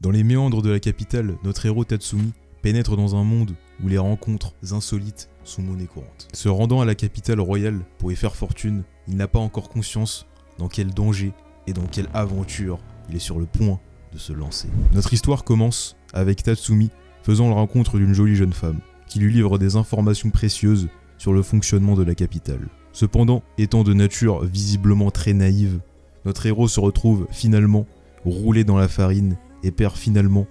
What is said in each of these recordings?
Dans les méandres de la capitale, notre héros Tatsumi pénètre dans un monde où les rencontres insolites sont monnaie courante. Se rendant à la capitale royale pour y faire fortune, il n'a pas encore conscience dans quel danger et dans quelle aventure il est sur le point de se lancer. Notre histoire commence avec Tatsumi faisant la rencontre d'une jolie jeune femme qui lui livre des informations précieuses sur le fonctionnement de la capitale. Cependant, étant de nature visiblement très naïve, notre héros se retrouve finalement roulé dans la farine et perd finalement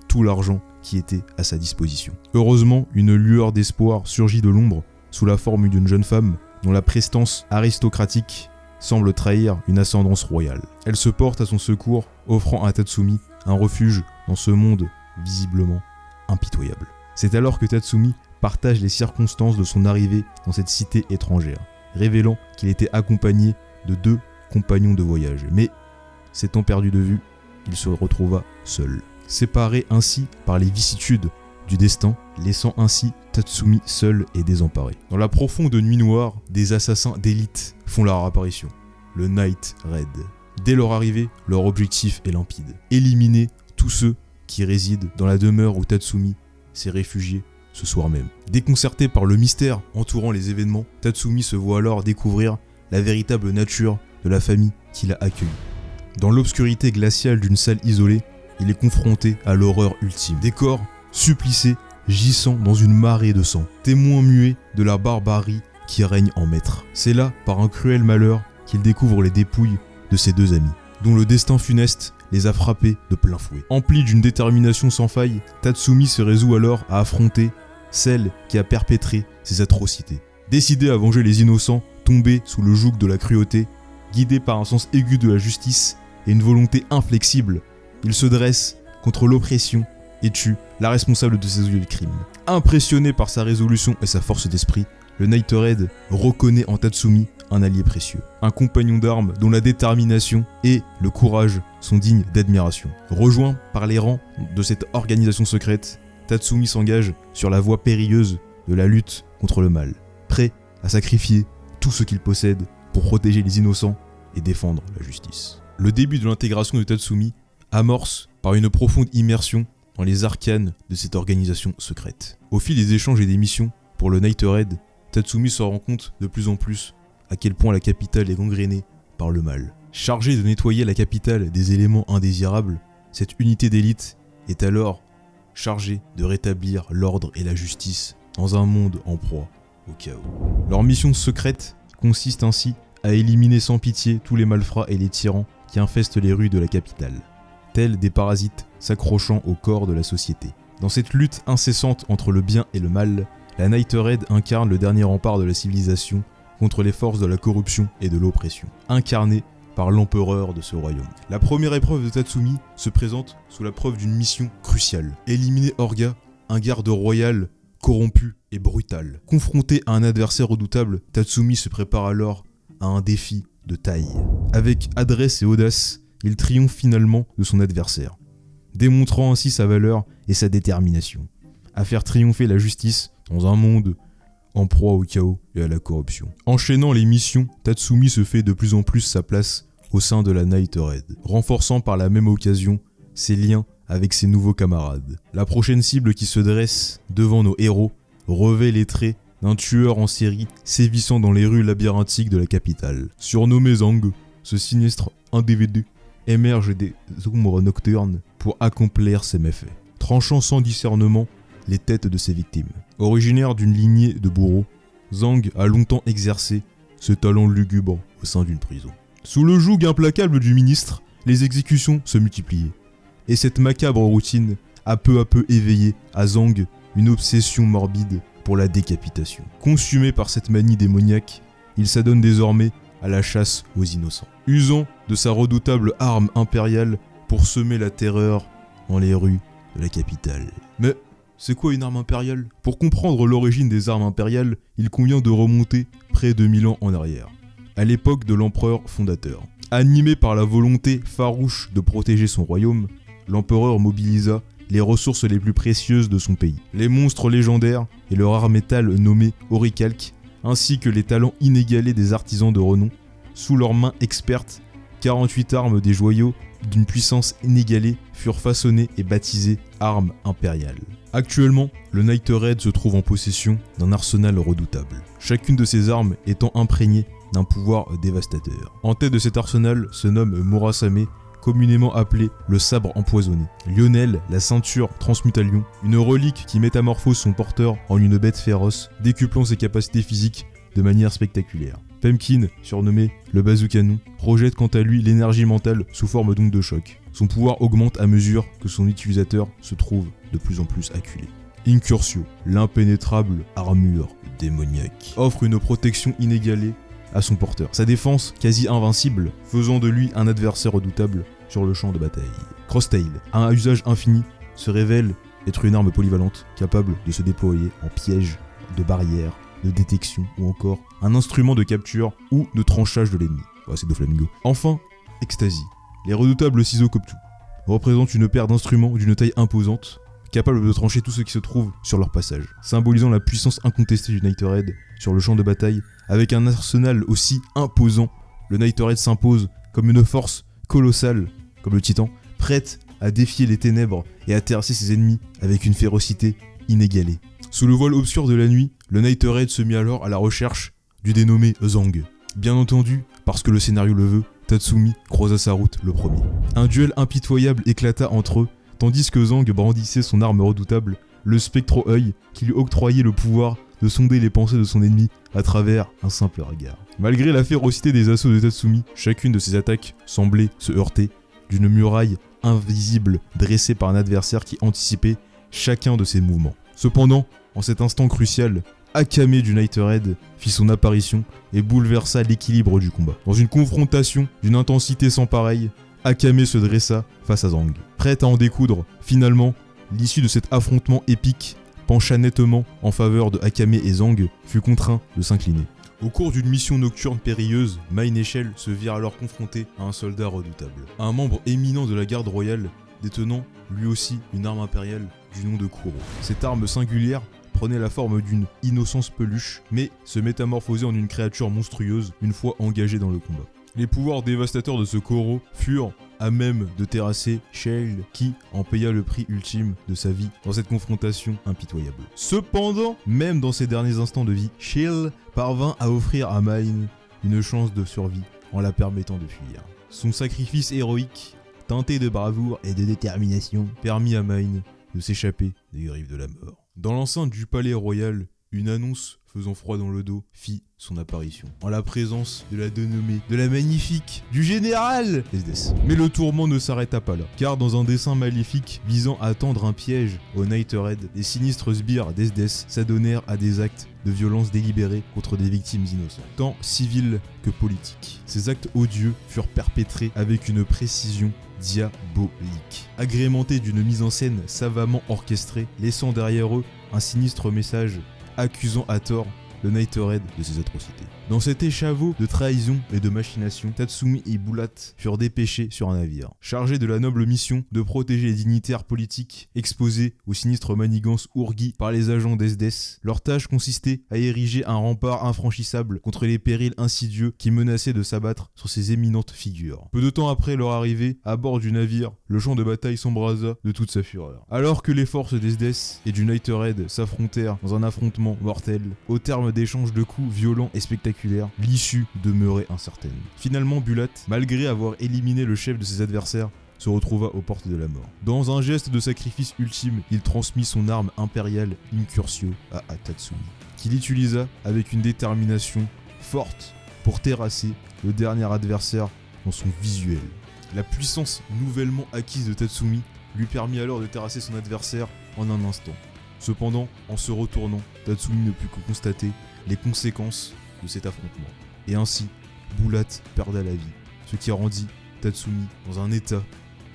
tout l'argent qui était à sa disposition. Heureusement, une lueur d'espoir surgit de l'ombre sous la forme d'une jeune femme dont la prestance aristocratique semble trahir une ascendance royale. Elle se porte à son secours, offrant à Tatsumi un refuge dans ce monde visiblement impitoyable. C'est alors que Tatsumi partage les circonstances de son arrivée dans cette cité étrangère, révélant qu'il était accompagné de 2 compagnons de voyage. Mais, s'étant perdu de vue, il se retrouva seul. Séparé ainsi par les vicissitudes du destin, laissant ainsi Tatsumi seul et désemparé. Dans la profonde nuit noire, des assassins d'élite font leur apparition, le Night Raid. Dès leur arrivée, leur objectif est limpide, éliminer tous ceux qui résident dans la demeure où Tatsumi s'est réfugié ce soir même. Déconcerté par le mystère entourant les événements, Tatsumi se voit alors découvrir la véritable nature de la famille qui l'a accueilli. Dans l'obscurité glaciale d'une salle isolée, il est confronté à l'horreur ultime. Des corps supplicés gissant dans une marée de sang, témoins muets de la barbarie qui règne en maître. C'est là, par un cruel malheur, qu'il découvre les dépouilles de ses 2 amis, dont le destin funeste les a frappés de plein fouet. Empli d'une détermination sans faille, Tatsumi se résout alors à affronter celle qui a perpétré ces atrocités. Décidé à venger les innocents tombés sous le joug de la cruauté, guidé par un sens aigu de la justice et une volonté inflexible, il se dresse contre l'oppression et tue la responsable de ces odieux crimes. Impressionné par sa résolution et sa force d'esprit, le Night Raid reconnaît en Tatsumi un allié précieux, un compagnon d'armes dont la détermination et le courage sont dignes d'admiration. Rejoint par les rangs de cette organisation secrète, Tatsumi s'engage sur la voie périlleuse de la lutte contre le mal, prêt à sacrifier tout ce qu'il possède pour protéger les innocents et défendre la justice. Le début de l'intégration de Tatsumi amorce par une profonde immersion dans les arcanes de cette organisation secrète. Au fil des échanges et des missions pour le Night Raid, Tatsumi se rend compte de plus en plus à quel point la capitale est gangrénée par le mal. Chargée de nettoyer la capitale des éléments indésirables, cette unité d'élite est alors chargée de rétablir l'ordre et la justice dans un monde en proie au chaos. Leur mission secrète consiste ainsi à éliminer sans pitié tous les malfrats et les tyrans qui infestent les rues de la capitale, tels des parasites s'accrochant au corps de la société. Dans cette lutte incessante entre le bien et le mal, la Night Raid incarne le dernier rempart de la civilisation contre les forces de la corruption et de l'oppression, incarné par l'empereur de ce royaume. La première épreuve de Tatsumi se présente sous la preuve d'une mission cruciale. Éliminer Orga, un garde royal corrompu et brutal. Confronté à un adversaire redoutable, Tatsumi se prépare alors à un défi de taille. Avec adresse et audace, il triomphe finalement de son adversaire, démontrant ainsi sa valeur et sa détermination à faire triompher la justice dans un monde en proie au chaos et à la corruption. Enchaînant les missions, Tatsumi se fait de plus en plus sa place au sein de la Night Raid, renforçant par la même occasion ses liens avec ses nouveaux camarades. La prochaine cible qui se dresse devant nos héros revêt les traits d'un tueur en série sévissant dans les rues labyrinthiques de la capitale. Surnommé Zang, ce sinistre individu émerge des ombres nocturnes pour accomplir ses méfaits, tranchant sans discernement les têtes de ses victimes. Originaire d'une lignée de bourreaux, Zang a longtemps exercé ce talent lugubre au sein d'une prison. Sous le joug implacable du ministre, les exécutions se multipliaient, et cette macabre routine a peu à peu éveillé à Zang une obsession morbide pour la décapitation. Consumé par cette manie démoniaque, il s'adonne désormais à la chasse aux innocents, usant de sa redoutable arme impériale pour semer la terreur dans les rues de la capitale. Mais c'est quoi une arme impériale ? Pour comprendre l'origine des armes impériales, il convient de remonter près de 1000 ans en arrière, à l'époque de l'empereur fondateur. Animé par la volonté farouche de protéger son royaume, l'empereur mobilisa les ressources les plus précieuses de son pays, les monstres légendaires et le rare métal nommé orichalque, ainsi que les talents inégalés des artisans de renom, sous leurs mains expertes 48 armes des joyaux d'une puissance inégalée furent façonnées et baptisées armes impériales. Actuellement, le Night Raid se trouve en possession d'un arsenal redoutable, chacune de ces armes étant imprégnée d'un pouvoir dévastateur. En tête de cet arsenal se nomme Murasame, communément appelé le sabre empoisonné. Lionel, la ceinture transmutalion, une relique qui métamorphose son porteur en une bête féroce, décuplant ses capacités physiques de manière spectaculaire. Pumpkin, surnommé le bazookanon, projette quant à lui l'énergie mentale sous forme d'onde de choc. Son pouvoir augmente à mesure que son utilisateur se trouve de plus en plus acculé. Incursio, l'impénétrable armure démoniaque, offre une protection inégalée à son porteur. Sa défense quasi invincible, faisant de lui un adversaire redoutable sur le champ de bataille. Crosstail, à un usage infini, se révèle être une arme polyvalente, capable de se déployer en piège, de barrière, de détection ou encore un instrument de capture ou de tranchage de l'ennemi. Ouais, c'est Doflamingo. Enfin, Ecstasy. Les redoutables ciseaux Coptou représentent une paire d'instruments d'une taille imposante, capables de trancher tout ce qui se trouve sur leur passage, symbolisant la puissance incontestée du Night Raid sur le champ de bataille. Avec un arsenal aussi imposant, le Night Raid s'impose comme une force colossale, comme le Titan, prête à défier les ténèbres et à terrasser ses ennemis avec une férocité inégalée. Sous le voile obscur de la nuit, le Night Raid se mit alors à la recherche du dénommé Zang. Bien entendu, parce que le scénario le veut, Tatsumi croisa sa route le premier. Un duel impitoyable éclata entre eux, tandis que Zang brandissait son arme redoutable, le spectro-œil, qui lui octroyait le pouvoir de sonder les pensées de son ennemi à travers un simple regard. Malgré la férocité des assauts de Tatsumi, chacune de ses attaques semblait se heurter d'une muraille invisible dressée par un adversaire qui anticipait chacun de ses mouvements. Cependant, en cet instant crucial, Akame du Night Raid fit son apparition et bouleversa l'équilibre du combat. Dans une confrontation d'une intensité sans pareille, Akame se dressa face à Zang. Prête à en découdre, finalement, l'issue de cet affrontement épique pencha nettement en faveur de Akame et Zang fut contraint de s'incliner. Au cours d'une mission nocturne périlleuse, Mine et Shell se virent alors confrontés à un soldat redoutable. Un membre éminent de la garde royale, détenant lui aussi une arme impériale du nom de Kuro. Cette arme singulière prenait la forme d'une innocence peluche, mais se métamorphosait en une créature monstrueuse une fois engagée dans le combat. Les pouvoirs dévastateurs de ce Kuro furent à même de terrasser Shell, qui en paya le prix ultime de sa vie dans cette confrontation impitoyable. Cependant, même dans ses derniers instants de vie, Shell parvint à offrir à Mine une chance de survie en la permettant de fuir. Son sacrifice héroïque, teinté de bravoure et de détermination, permit à Mine de s'échapper des griffes de la mort. Dans l'enceinte du palais royal, une annonce faisant froid dans le dos fit son apparition, en la présence de la dénommée, de la magnifique, du général SDS. Mais le tourment ne s'arrêta pas là, car dans un dessein maléfique visant à tendre un piège au Night Raid, les sinistres sbires d'SDS s'adonnèrent à des actes de violence délibérée contre des victimes innocentes, tant civiles que politiques. Ces actes odieux furent perpétrés avec une précision diabolique, agrémentés d'une mise en scène savamment orchestrée, laissant derrière eux un sinistre message accusant à tort le Night Raid de ses atrocités. Dans cet échafaud de trahison et de machination, Tatsumi et Bulat furent dépêchés sur un navire, chargés de la noble mission de protéger les dignitaires politiques exposés aux sinistres manigances ourgues par les agents d'SDS. Leur tâche consistait à ériger un rempart infranchissable contre les périls insidieux qui menaçaient de s'abattre sur ces éminentes figures. Peu de temps après leur arrivée, à bord du navire, le champ de bataille s'embrasa de toute sa fureur. Alors que les forces d'SDS et du Night Raid s'affrontèrent dans un affrontement mortel, au terme d'échanges de coups violents et spectaculaires, l'issue demeurait incertaine. Finalement, Bulat, malgré avoir éliminé le chef de ses adversaires, se retrouva aux portes de la mort. Dans un geste de sacrifice ultime, il transmit son arme impériale Incursio à Tatsumi, qu'il utilisa avec une détermination forte pour terrasser le dernier adversaire dans son visuel. La puissance nouvellement acquise de Tatsumi lui permit alors de terrasser son adversaire en un instant. Cependant, en se retournant, Tatsumi ne put que constater les conséquences de cet affrontement. Et ainsi, Bulat perdit la vie, ce qui rendit Tatsumi dans un état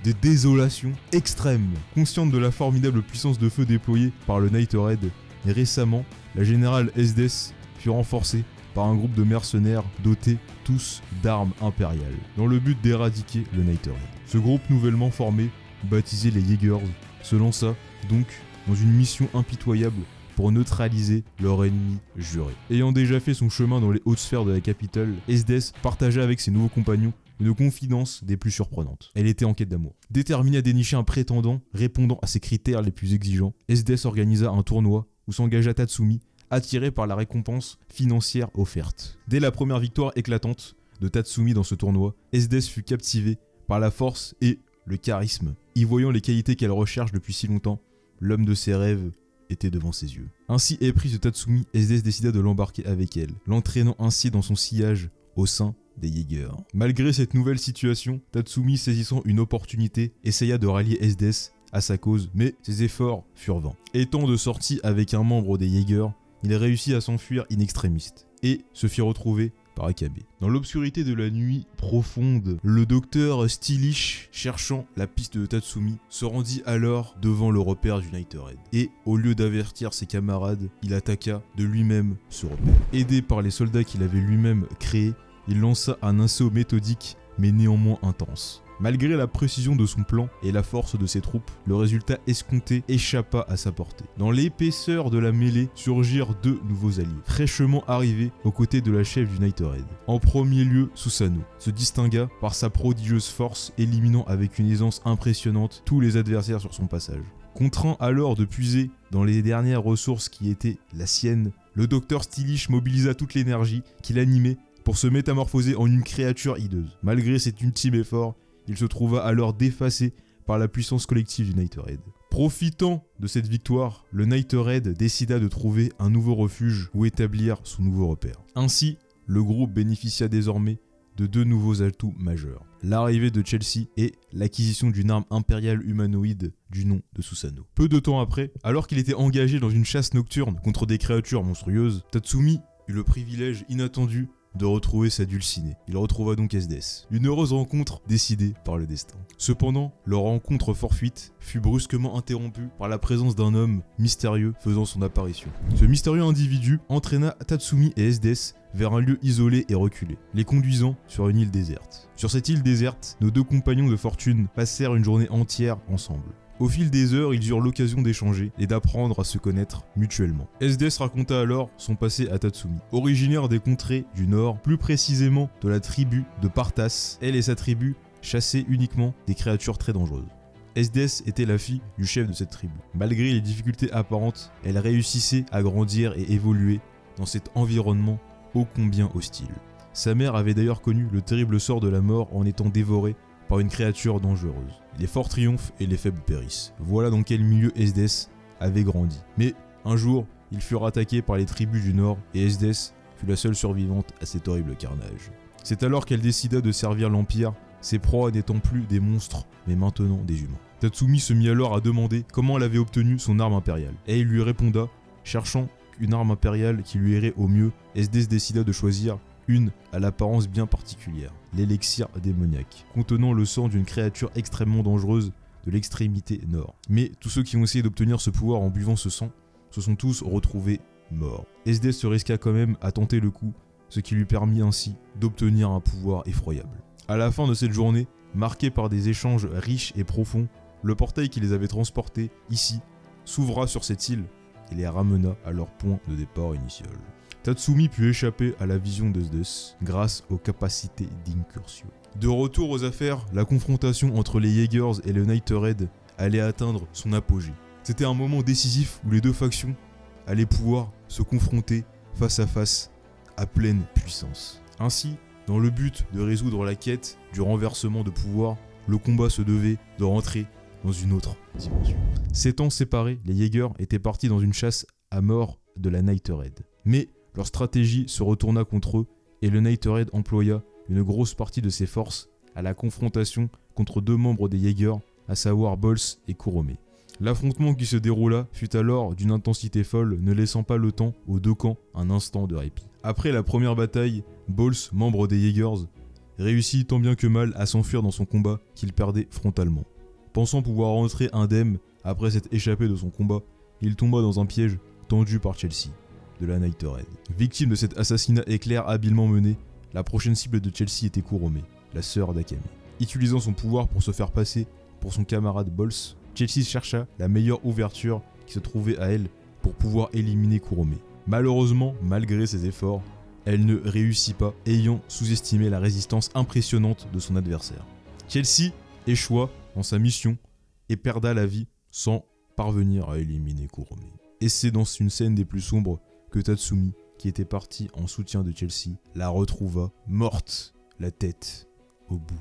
de désolation extrême. Consciente de la formidable puissance de feu déployée par le Night Raid, et récemment, la générale SDS fut renforcée par un groupe de mercenaires dotés tous d'armes impériales, dans le but d'éradiquer le Night Raid. Ce groupe nouvellement formé, baptisé les Jaegers, se lança donc dans une mission impitoyable pour neutraliser leur ennemi juré. Ayant déjà fait son chemin dans les hautes sphères de la capitale, SDS partagea avec ses nouveaux compagnons une confidence des plus surprenantes. Elle était en quête d'amour. Déterminée à dénicher un prétendant répondant à ses critères les plus exigeants, SDS organisa un tournoi où s'engagea Tatsumi, attiré par la récompense financière offerte. Dès la première victoire éclatante de Tatsumi dans ce tournoi, SDS fut captivé par la force et le charisme. Y voyant les qualités qu'elle recherche depuis si longtemps, l'homme de ses rêves était devant ses yeux. Ainsi éprise de Tatsumi, SDS décida de l'embarquer avec elle, l'entraînant ainsi dans son sillage au sein des Jaegers. Malgré cette nouvelle situation, Tatsumi, saisissant une opportunité, essaya de rallier SDS à sa cause, mais ses efforts furent vains. Étant de sortie avec un membre des Jaegers, il réussit à s'enfuir in extremis et se fit retrouver par Akabe. Dans l'obscurité de la nuit profonde, le docteur Stylish, cherchant la piste de Tatsumi, se rendit alors devant le repère du Night Raid. Et au lieu d'avertir ses camarades, il attaqua de lui-même ce repère. Aidé par les soldats qu'il avait lui-même créés, il lança un assaut méthodique mais néanmoins intense. Malgré la précision de son plan et la force de ses troupes, le résultat escompté échappa à sa portée. Dans l'épaisseur de la mêlée surgirent deux nouveaux alliés, fraîchement arrivés aux côtés de la chef du Night Raid. En premier lieu, Susanoo se distingua par sa prodigieuse force, éliminant avec une aisance impressionnante tous les adversaires sur son passage. Contraint alors de puiser dans les dernières ressources qui étaient la sienne, le docteur Stylish mobilisa toute l'énergie qui l'animait pour se métamorphoser en une créature hideuse. Malgré cet ultime effort, il se trouva alors défacé par la puissance collective du Night Raid. Profitant de cette victoire, le Night Raid décida de trouver un nouveau refuge où établir son nouveau repère. Ainsi, le groupe bénéficia désormais de deux nouveaux atouts majeurs. L'arrivée de Chelsea et l'acquisition d'une arme impériale humanoïde du nom de Susanoo. Peu de temps après, alors qu'il était engagé dans une chasse nocturne contre des créatures monstrueuses, Tatsumi eut le privilège inattendu de retrouver sa dulcinée. Il retrouva donc SDS. Une heureuse rencontre décidée par le destin. Cependant, leur rencontre fortuite fut brusquement interrompue par la présence d'un homme mystérieux faisant son apparition. Ce mystérieux individu entraîna Tatsumi et SDS vers un lieu isolé et reculé, les conduisant sur une île déserte. Sur cette île déserte, nos deux compagnons de fortune passèrent une journée entière ensemble. Au fil des heures, ils eurent l'occasion d'échanger et d'apprendre à se connaître mutuellement. SDS raconta alors son passé à Tatsumi. Originaire des contrées du nord, plus précisément de la tribu de Partas, elle et sa tribu chassaient uniquement des créatures très dangereuses. SDS était la fille du chef de cette tribu. Malgré les difficultés apparentes, elle réussissait à grandir et évoluer dans cet environnement ô combien hostile. Sa mère avait d'ailleurs connu le terrible sort de la mort en étant dévorée par une créature dangereuse. Les forts triomphent et les faibles périssent. Voilà dans quel milieu SDS avait grandi. Mais un jour, ils furent attaqués par les tribus du Nord et SDS fut la seule survivante à cet horrible carnage. C'est alors qu'elle décida de servir l'Empire, ses proies n'étant plus des monstres, mais maintenant des humains. Tatsumi se mit alors à demander comment elle avait obtenu son arme impériale. Et il lui répondit, cherchant une arme impériale qui lui irait au mieux, SDS décida de choisir une à l'apparence bien particulière, l'élixir démoniaque, contenant le sang d'une créature extrêmement dangereuse de l'extrémité nord. Mais tous ceux qui ont essayé d'obtenir ce pouvoir en buvant ce sang se sont tous retrouvés morts. SDS se risqua quand même à tenter le coup, ce qui lui permit ainsi d'obtenir un pouvoir effroyable. À la fin de cette journée, marquée par des échanges riches et profonds, le portail qui les avait transportés ici s'ouvra sur cette île et les ramena à leur point de départ initial. Tatsumi put échapper à la vision d'SDS grâce aux capacités d'Incursio. De retour aux affaires, la confrontation entre les Jaegers et le Night Raid allait atteindre son apogée. C'était un moment décisif où les deux factions allaient pouvoir se confronter face à face à pleine puissance. Ainsi, dans le but de résoudre la quête du renversement de pouvoir, le combat se devait de rentrer dans une autre dimension. S'étant séparés, les Jaegers étaient partis dans une chasse à mort de la Night Raid. Mais leur stratégie se retourna contre eux et le Night Raid employa une grosse partie de ses forces à la confrontation contre deux membres des Jaegers, à savoir Bols et Kurome. L'affrontement qui se déroula fut alors d'une intensité folle, ne laissant pas le temps aux deux camps un instant de répit. Après la première bataille, Bols, membre des Jaegers, réussit tant bien que mal à s'enfuir dans son combat qu'il perdait frontalement. Pensant pouvoir rentrer indemne après s'être échappé de son combat, il tomba dans un piège tendu par Chelsea de la Night Raid. Victime de cet assassinat éclair habilement mené, la prochaine cible de Chelsea était Kurome, la sœur d'Akame. Utilisant son pouvoir pour se faire passer pour son camarade Bols, Chelsea chercha la meilleure ouverture qui se trouvait à elle pour pouvoir éliminer Kurome. Malheureusement, malgré ses efforts, elle ne réussit pas, ayant sous-estimé la résistance impressionnante de son adversaire. Chelsea échoua dans sa mission et perdra la vie sans parvenir à éliminer Kurome. Et c'est dans une scène des plus sombres que Tatsumi, qui était parti en soutien de Chelsea, la retrouva morte, la tête au bout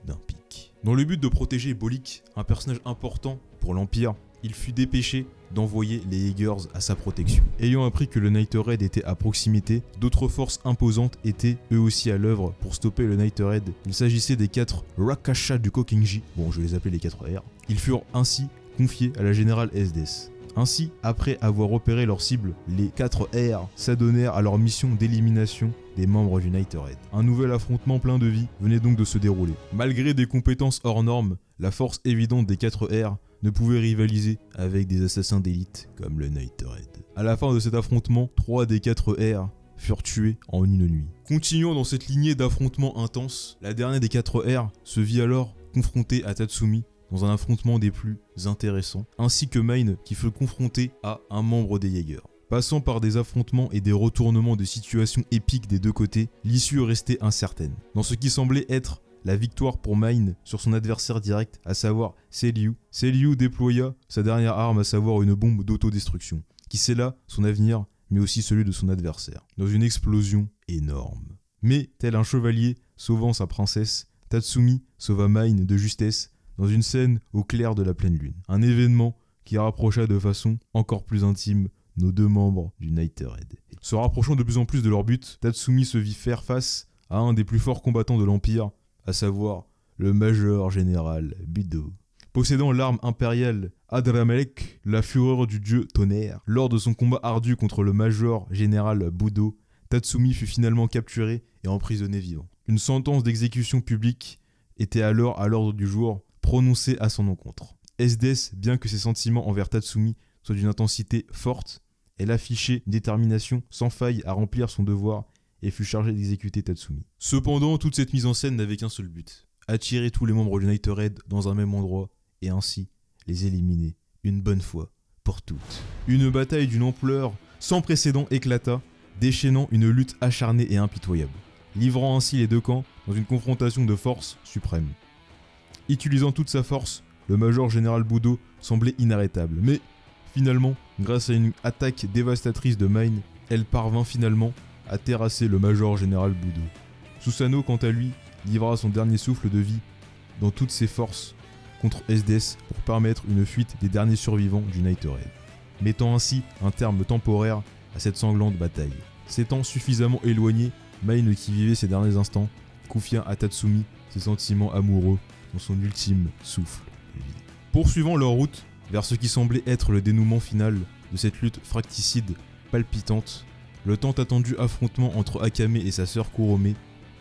d'un pic. Dans le but de protéger Bolik, un personnage important pour l'Empire, il fut dépêché d'envoyer les Jaegers à sa protection. Ayant appris que le Night Raid était à proximité, d'autres forces imposantes étaient eux aussi à l'œuvre pour stopper le Night Raid. Il s'agissait des 4 Rakasha du Kokenji, bon je vais les appeler les 4 R. Ils furent ainsi confiés à la générale SDS. Ainsi, après avoir repéré leur cible, les 4 R s'adonnèrent à leur mission d'élimination des membres du Night Raid. Un nouvel affrontement plein de vie venait donc de se dérouler. Malgré des compétences hors normes, la force évidente des 4 R ne pouvait rivaliser avec des assassins d'élite comme le Night Raid. À la fin de cet affrontement, 3 des 4 R furent tués en une nuit. Continuant dans cette lignée d'affrontements intenses, la dernière des 4 R se vit alors confrontée à Tatsumi dans un affrontement des plus intéressants, ainsi que Mine qui fut confronté à un membre des Jaegers. Passant par des affrontements et des retournements de situations épiques des deux côtés, l'issue restait incertaine. Dans ce qui semblait être la victoire pour Mine sur son adversaire direct, à savoir Seiryu, Seiryu déploya sa dernière arme, à savoir une bombe d'autodestruction, qui scella son avenir, mais aussi celui de son adversaire, dans une explosion énorme. Mais, tel un chevalier sauvant sa princesse, Tatsumi sauva Mine de justesse dans une scène au clair de la pleine lune. Un événement qui rapprocha de façon encore plus intime nos deux membres du Night Raid. Se rapprochant de plus en plus de leur but, Tatsumi se vit faire face à un des plus forts combattants de l'Empire, à savoir le Major Général Budo. Possédant l'arme impériale Adramelech, la fureur du dieu tonnerre, lors de son combat ardu contre le Major Général Budo, Tatsumi fut finalement capturé et emprisonné vivant. Une sentence d'exécution publique était alors à l'ordre du jour, prononcée à son encontre. SDS, bien que ses sentiments envers Tatsumi soient d'une intensité forte, elle affichait une détermination sans faille à remplir son devoir et fut chargée d'exécuter Tatsumi. Cependant, toute cette mise en scène n'avait qu'un seul but, attirer tous les membres du Night Raid dans un même endroit et ainsi les éliminer une bonne fois pour toutes. Une bataille d'une ampleur sans précédent éclata, déchaînant une lutte acharnée et impitoyable, livrant ainsi les deux camps dans une confrontation de force suprême. Utilisant toute sa force, le Major Général Budo semblait inarrêtable, mais finalement, grâce à une attaque dévastatrice de Mine, elle parvint finalement à terrasser le Major Général Budo. Susanoo, quant à lui, livra son dernier souffle de vie dans toutes ses forces contre SDS pour permettre une fuite des derniers survivants du Night Raid, mettant ainsi un terme temporaire à cette sanglante bataille. S'étant suffisamment éloigné, Mine, qui vivait ses derniers instants, confia à Tatsumi ses sentiments amoureux dans son ultime souffle de vie. Poursuivant leur route vers ce qui semblait être le dénouement final de cette lutte fracticide palpitante, le tant attendu affrontement entre Akame et sa sœur Kurome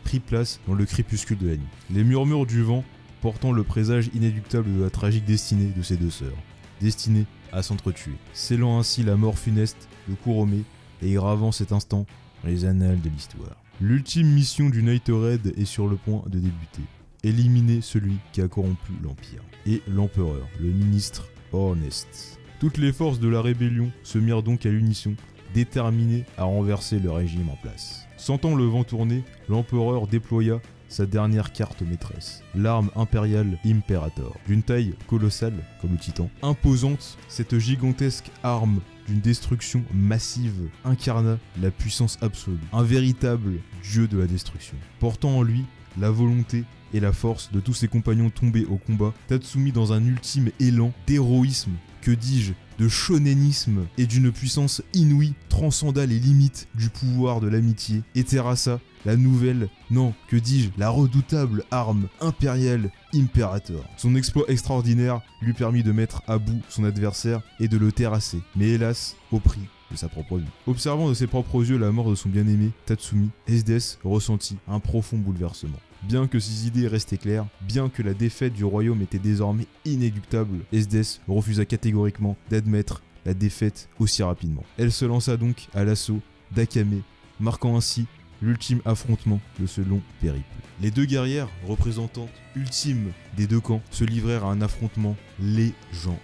prit place dans le crépuscule de la nuit. Les murmures du vent portant le présage inéluctable de la tragique destinée de ces deux sœurs, destinées à s'entretuer, scellant ainsi la mort funeste de Kurome et gravant cet instant dans les annales de l'histoire. L'ultime mission du Night Raid est sur le point de débuter. Éliminer celui qui a corrompu l'Empire. Et l'empereur, le ministre Hornest. Toutes les forces de la rébellion se mirent donc à l'unisson, déterminées à renverser le régime en place. Sentant le vent tourner, l'empereur déploya sa dernière carte maîtresse, l'arme impériale Imperator. D'une taille colossale, comme le titan, imposante, cette gigantesque arme d'une destruction massive incarna la puissance absolue, un véritable dieu de la destruction, portant en lui la volonté et la force de tous ses compagnons tombés au combat. Tatsumi, dans un ultime élan d'héroïsme, que dis-je, de shonenisme et d'une puissance inouïe, transcenda les limites du pouvoir de l'amitié et terrassa la nouvelle, non, que dis-je, la redoutable arme impériale Imperator. Son exploit extraordinaire lui permit de mettre à bout son adversaire et de le terrasser, mais hélas, au prix de sa propre vie. Observant de ses propres yeux la mort de son bien-aimé, Tatsumi, SDS ressentit un profond bouleversement. Bien que ses idées restaient claires, bien que la défaite du royaume était désormais inéluctable, SDS refusa catégoriquement d'admettre la défaite aussi rapidement. Elle se lança donc à l'assaut d'Akame, marquant ainsi l'ultime affrontement de ce long périple. Les deux guerrières, représentantes ultimes des deux camps, se livrèrent à un affrontement légendaire.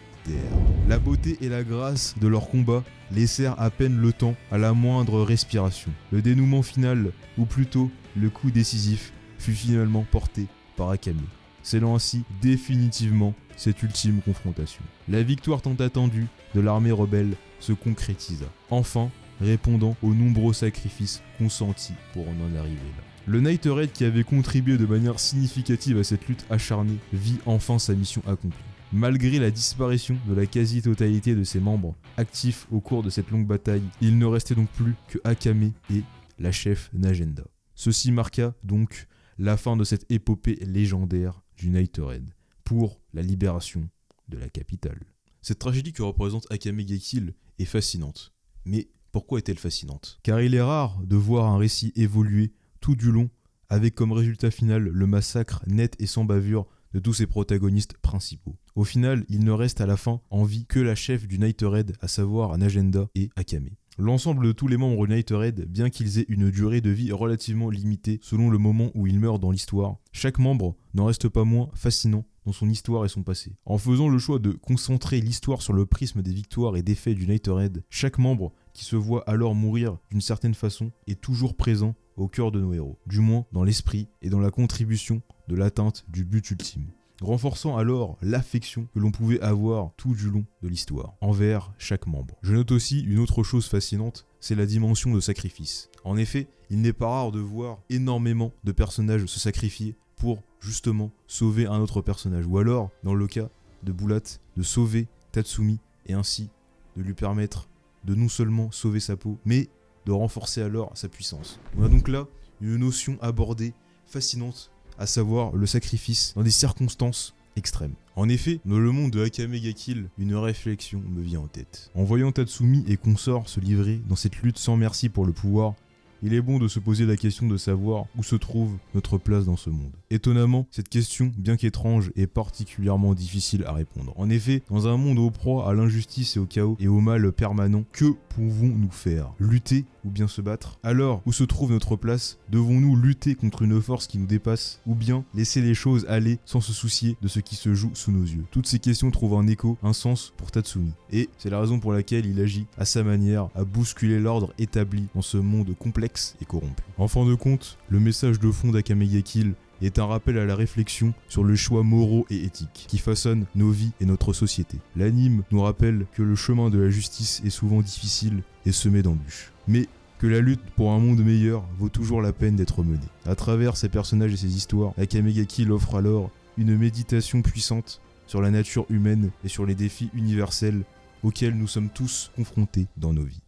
La beauté et la grâce de leur combat laissèrent à peine le temps à la moindre respiration. Le dénouement final, ou plutôt le coup décisif, fut finalement porté par Akame, scellant ainsi définitivement cette ultime confrontation. La victoire tant attendue de l'armée rebelle se concrétisa, enfin répondant aux nombreux sacrifices consentis pour en arriver là. Le Nighterade, qui avait contribué de manière significative à cette lutte acharnée, vit enfin sa mission accomplie. Malgré la disparition de la quasi-totalité de ses membres actifs au cours de cette longue bataille, il ne restait donc plus que Akame et la chef Najenda. Ceci marqua donc la fin de cette épopée légendaire du Nighterade pour la libération de la capitale. Cette tragédie que représente Akame ga Kill est fascinante. Mais pourquoi est-elle fascinante ? Car il est rare de voir un récit évoluer tout du long avec comme résultat final le massacre net et sans bavure de tous ses protagonistes principaux. Au final, il ne reste à la fin en vie que la chef du Nighterade, à savoir Najenda et Akame. L'ensemble de tous les membres du Nighterade, bien qu'ils aient une durée de vie relativement limitée selon le moment où ils meurent dans l'histoire, chaque membre n'en reste pas moins fascinant dans son histoire et son passé. En faisant le choix de concentrer l'histoire sur le prisme des victoires et défaites du Nighterade, chaque membre qui se voit alors mourir d'une certaine façon est toujours présent au cœur de nos héros, du moins dans l'esprit et dans la contribution de l'atteinte du but ultime, renforçant alors l'affection que l'on pouvait avoir tout du long de l'histoire, envers chaque membre. Je note aussi une autre chose fascinante, c'est la dimension de sacrifice. En effet, il n'est pas rare de voir énormément de personnages se sacrifier pour justement sauver un autre personnage, ou alors, dans le cas de Bulat, de sauver Tatsumi et ainsi de lui permettre de non seulement sauver sa peau, mais de renforcer alors sa puissance. On a donc là une notion abordée fascinante, à savoir le sacrifice dans des circonstances extrêmes. En effet, dans le monde de Akame ga Kill, une réflexion me vient en tête. En voyant Tatsumi et consorts se livrer dans cette lutte sans merci pour le pouvoir, il est bon de se poser la question de savoir où se trouve notre place dans ce monde. Étonnamment, cette question, bien qu'étrange, est particulièrement difficile à répondre. En effet, dans un monde aux proies à l'injustice et au chaos et au mal permanent, que pouvons-nous faire ? Lutter ou bien se battre ? Alors, où se trouve notre place ? Devons-nous lutter contre une force qui nous dépasse ? Ou bien laisser les choses aller sans se soucier de ce qui se joue sous nos yeux ? Toutes ces questions trouvent un écho, un sens pour Tatsumi. Et c'est la raison pour laquelle il agit à sa manière à bousculer l'ordre établi dans ce monde complexe et corrompu. En fin de compte, le message de fond d'Akame ga Kill est un rappel à la réflexion sur les choix moraux et éthiques qui façonnent nos vies et notre société. L'anime nous rappelle que le chemin de la justice est souvent difficile et semé d'embûches, mais que la lutte pour un monde meilleur vaut toujours la peine d'être menée. À travers ses personnages et ses histoires, Akame ga Kill offre alors une méditation puissante sur la nature humaine et sur les défis universels auxquels nous sommes tous confrontés dans nos vies.